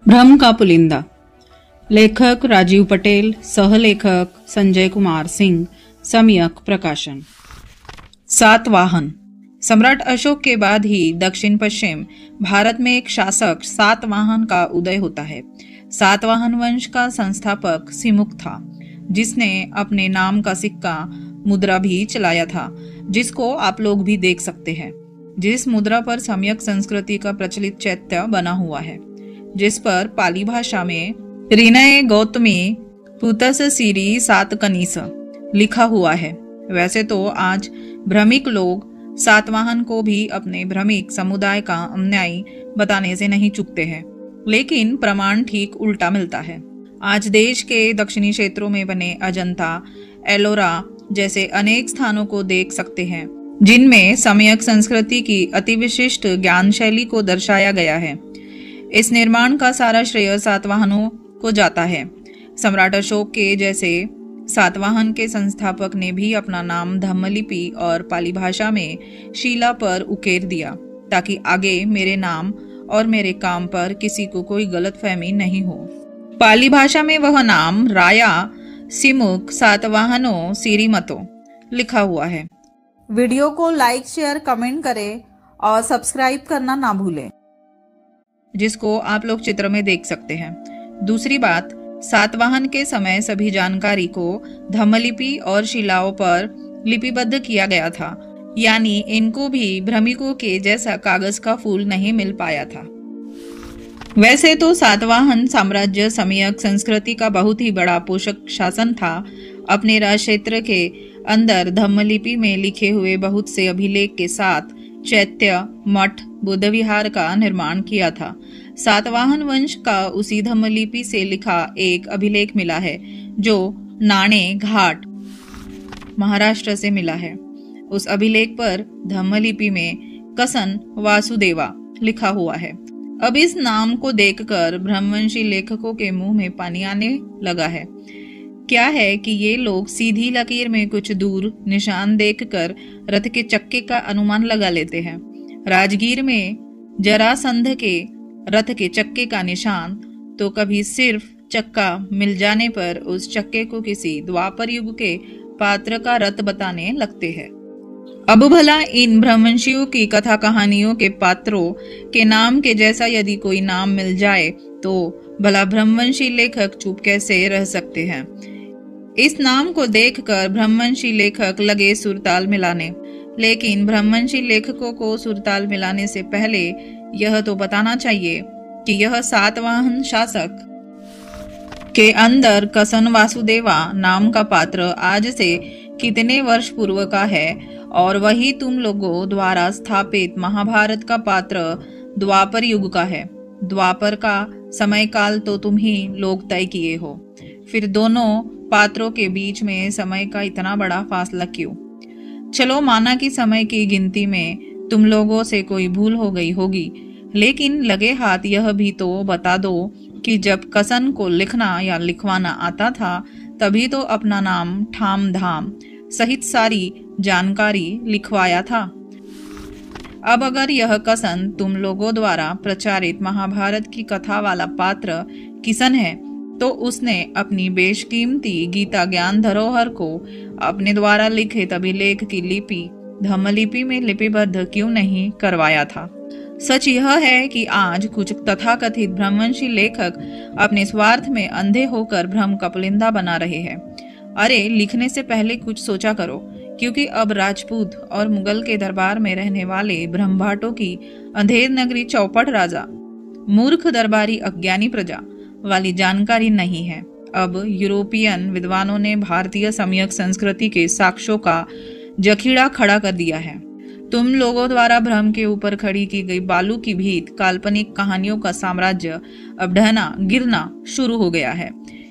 भ्रम का पुलिंदा। लेखक राजीव पटेल, सहलेखक संजय कुमार सिंह, सम्यक प्रकाशन। सातवाहन। सम्राट अशोक के बाद ही दक्षिण पश्चिम भारत में एक शासक सातवाहन का उदय होता है। सातवाहन वंश का संस्थापक सिमुक था, जिसने अपने नाम का सिक्का मुद्रा भी चलाया था, जिसको आप लोग भी देख सकते हैं। जिस मुद्रा पर सम्यक संस्कृति का प्रचलित चैत्य बना हुआ है, जिस पर पाली भाषा में रीनय गौतमी पुतस सीरी सातकनीस लिखा हुआ है। वैसे तो आज भ्रमिक लोग सातवाहन को भी अपने भ्रमिक समुदाय का अनुयायी बताने से नहीं चूकते हैं, लेकिन प्रमाण ठीक उल्टा मिलता है। आज देश के दक्षिणी क्षेत्रों में बने अजंता, एलोरा जैसे अनेक स्थानों को देख सकते हैं, जिनमें सम्यक संस्कृति की अति विशिष्ट ज्ञान शैली को दर्शाया गया है। इस निर्माण का सारा श्रेय सातवाहनों को जाता है। सम्राट अशोक के जैसे सातवाहन के संस्थापक ने भी अपना नाम धम्मलिपि और पाली भाषा में शिला पर उकेर दिया, ताकि आगे मेरे नाम और मेरे काम पर किसी को कोई गलतफहमी नहीं हो। पाली भाषा में वह नाम राया सिमुक सातवाहनों सिरिमतो लिखा हुआ है। वीडियो को लाइक, शेयर, कमेंट करें और सब्सक्राइब करना ना भूलें, जिसको आप लोग चित्र में देख सकते हैं। दूसरी बात, सातवाहन के समय सभी जानकारी को धम्मलिपि और शिलाओं पर लिपिबद्ध किया गया था, यानी इनको भी भ्रमिकों के जैसा कागज का फूल नहीं मिल पाया था। वैसे तो सातवाहन साम्राज्य सम्यक संस्कृति का बहुत ही बड़ा पोषक शासन था। अपने राज क्षेत्र के अंदर धम्मलिपि में लिखे हुए बहुत से अभिलेख के साथ चैत्य, मठ, बुद्ध विहार का निर्माण किया था। सातवाहन वंश का उसी धम्मलिपि से लिखा एक अभिलेख मिला है, जो नाणे घाट महाराष्ट्र से मिला है। उस अभिलेख पर धम्मलिपि में कसन वासुदेवा लिखा हुआ है। अब इस नाम को देखकर ब्रह्मवंशी लेखकों के मुंह में पानी आने लगा है। क्या है कि ये लोग सीधी लकीर में कुछ दूर निशान देखकर रथ के चक्के का अनुमान लगा लेते हैं। राजगीर में जरासंध के रथ के चक्के का निशान तो कभी सिर्फ चक्का मिल जाने पर उस चक्के को किसी द्वापर युग के पात्र का रथ बताने लगते हैं। अब भला इन ब्रह्मवंशियों की कथा कहानियों के पात्रों के नाम के जैसा यदि कोई नाम मिल जाए तो भला ब्रह्मवंशी लेखक चुप कैसे रह सकते हैं। इस नाम को देखकर ब्रह्मवंशी लेखक लगे सुरताल मिलाने, लेकिन ब्रह्मवंशी लेखकों को सुरताल मिलाने से पहले यह तो बताना चाहिए कि यह सातवाहन शासक के अंदर कसन वासुदेवा नाम का पात्र आज से कितने वर्ष पूर्व का है, और वही तुम लोगों द्वारा स्थापित महाभारत का पात्र द्वापर युग का है। द्वापर का समय काल तो तुम ही लोग तय किए हो, फिर दोनों पात्रों के बीच में समय का इतना बड़ा फासला क्यों? चलो माना कि समय की गिनती में तुम लोगों से कोई भूल हो गई होगी, लेकिन लगे हाथ यह भी तो बता दो कि जब कसन को लिखना या लिखवाना आता था, तभी तो अपना नाम, ठाम धाम सहित सारी जानकारी लिखवाया था। अब अगर यह कसन तुम लोगों द्वारा प्रचारित महाभारत की कथा वाला पात्र किसन है, तो उसने अपनी बेशकीमती गीता ज्ञान धरोहर को अपने द्वारा लिखित अभिलेख की लिपि धम्मलिपि में लिपिबद्ध क्यों नहीं करवाया था? सच यह है कि आज कुछ तथाकथित ब्रह्मवंशी लेखक अपने स्वार्थ में अंधे होकर भ्रम का पुलिंदा बना रहे हैं। अरे, लिखने से पहले कुछ सोचा करो, क्योंकि अब राजपूत और मुगल के दरबार में रहने वाले ब्रह्मभाटों की अंधेर नगरी चौपट राजा, मूर्ख दरबारी अज्ञानी प्रजा वाली जानकारी नहीं है। अब यूरोपियन विद्वानों ने भारतीय सम्यक संस्कृति के साक्ष्यों का जखीरा खड़ा कर दिया है। तुम लोगों द्वारा भ्रम के ऊपर खड़ी की गई बालू की भीत काल्पनिक कहानियों का साम्राज्य अब ढहना गिरना शुरू हो गया है,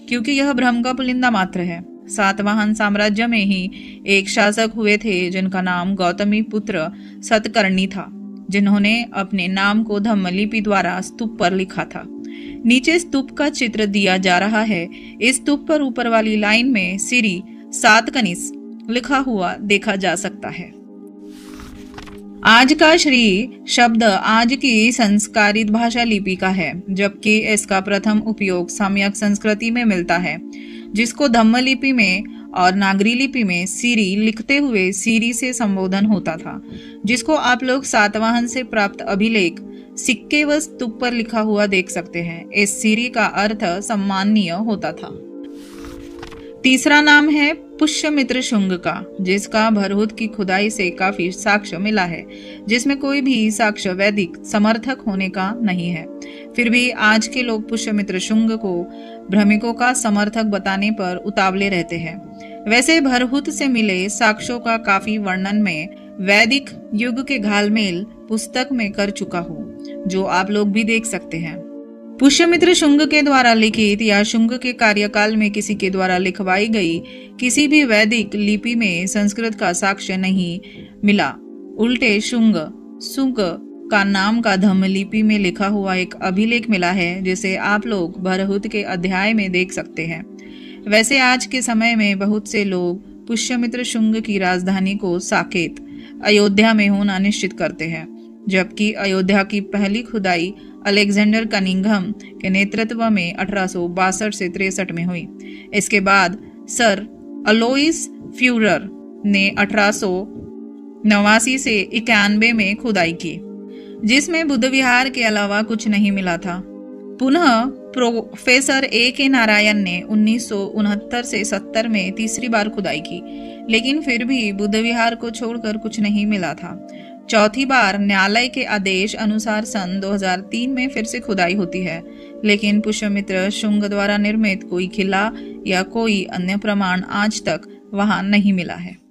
क्योंकि यह भ्रम का पुलिंदा मात्र है। सातवाहन साम्राज्य में ही एक शासक हुए थे जिनका नाम गौतमी पुत्र सतकर्णी था, जिन्होंने अपने नाम को धम्मलिपि द्वारा स्तूप पर लिखा था। नीचे स्तूप का चित्र दिया जा रहा है। इस स्तूप पर ऊपर वाली लाइन में सिरी सातकनिस लिखा हुआ देखा जा सकता है। आज का श्री शब्द आज की संस्कारित भाषा लिपि का है, जबकि इसका प्रथम उपयोग सम्यक संस्कृति में मिलता है, जिसको धम्म लिपि में और नागरी लिपि में सीरी लिखते हुए सीरी से संबोधन होता था, जिसको आप लोग सातवाहन से प्राप्त अभिलेख सिक्के व स्तूप पर लिखा हुआ देख सकते हैं। इस सीरी का अर्थ सम्माननीय होता था। तीसरा नाम है पुष्यमित्र शुंग का, जिसका भरहुत की खुदाई से काफी साक्ष्य मिला है, जिसमें कोई भी साक्ष्य वैदिक समर्थक होने का नहीं है। फिर भी आज के लोग पुष्यमित्र शुंग को भ्रमिकों का समर्थक बताने पर उतावले रहते हैं। वैसे भरहुत से मिले साक्ष्यों का काफी वर्णन में वैदिक युग के घालमेल पुस्तक में कर चुका हूँ, जो आप लोग भी देख सकते हैं। पुष्यमित्र शुंग के द्वारा लिखित या शुंग के कार्यकाल में किसी के द्वारा लिखवाई गई किसी भी वैदिक लिपि में संस्कृत का साक्ष्य नहीं मिला। उल्टे शुंग का नाम का धम्म लिपि में लिखा हुआ एक अभिलेख मिला है, जिसे आप लोग भरहुत के अध्याय में देख सकते हैं। वैसे आज के समय में बहुत से लोग पुष्यमित्र शुंग की राजधानी को साकेत अयोध्या में होना निश्चित करते हैं, जबकि अयोध्या की पहली खुदाई अलेक्जेंडर कनिंघम के नेतृत्व में 1862 से 63 में हुई। इसके बाद सर अलोइस फ्यूरर ने 1889 से 91 में खुदाई की, जिसमें बुद्ध विहार के अलावा कुछ नहीं मिला था। पुनः प्रोफेसर A.K. नारायण ने 1969 से 70 में तीसरी बार खुदाई की, लेकिन फिर भी बुद्ध विहार को छोड़कर कुछ नहीं मिला था। चौथी बार न्यायालय के आदेश अनुसार सन 2003 में फिर से खुदाई होती है, लेकिन पुष्यमित्र शुंग द्वारा निर्मित कोई किला या कोई अन्य प्रमाण आज तक वहां नहीं मिला है।